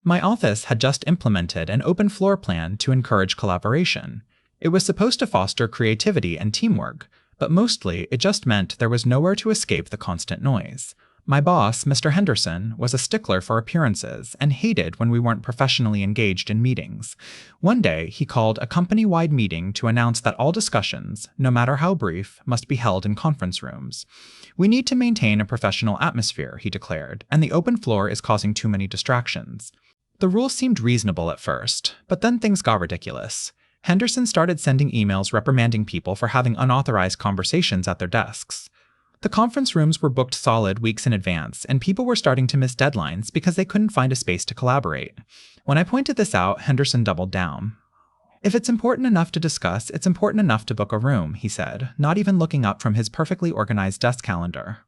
My office had just implemented an open floor plan to encourage collaboration. It was supposed to foster creativity and teamwork, but mostly it just meant there was nowhere to escape the constant noise. My boss, Mr. Henderson, was a stickler for appearances and hated when we weren't professionally engaged in meetings. One day, he called a company-wide meeting to announce that all discussions, no matter how brief, must be held in conference rooms. We need to maintain a professional atmosphere, he declared, and the open floor is causing too many distractions. The rules seemed reasonable at first, but then things got ridiculous. Henderson started sending emails reprimanding people for having unauthorized conversations at their desks. The conference rooms were booked solid weeks in advance, and people were starting to miss deadlines because they couldn't find a space to collaborate. When I pointed this out, Henderson doubled down. "If it's important enough to discuss, it's important enough to book a room," he said, not even looking up from his perfectly organized desk calendar.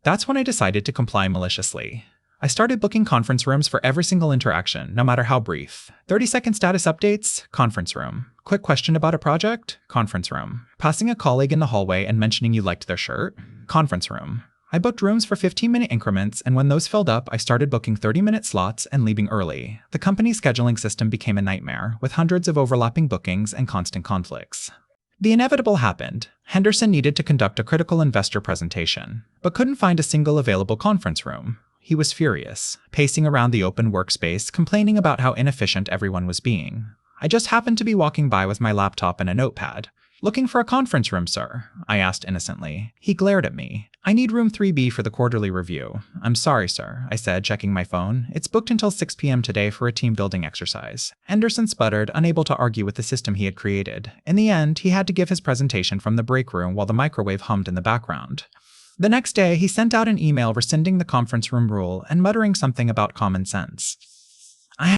That's when I decided to comply maliciously. I started booking conference rooms for every single interaction, no matter how brief. 30-second status updates? Conference room. Quick question about a project? Conference room. Passing a colleague in the hallway and mentioning you liked their shirt? Conference room. I booked rooms for 15-minute increments, and when those filled up, I started booking 30-minute slots and leaving early. The company's scheduling system became a nightmare, with hundreds of overlapping bookings and constant conflicts. The inevitable happened. Henderson needed to conduct a critical investor presentation, but couldn't find a single available conference room. He was furious, pacing around the open workspace, complaining about how inefficient everyone was being. I just happened to be walking by with my laptop and a notepad. "Looking for a conference room, sir?" I asked innocently. He glared at me. "I need room 3B for the quarterly review." "I'm sorry, sir," I said, checking my phone. "It's booked until 6 p.m. today for a team-building exercise." Henderson sputtered, unable to argue with the system he had created. In the end, he had to give his presentation from the break room while the microwave hummed in the background. The next day, he sent out an email rescinding the conference room rule and muttering something about common sense.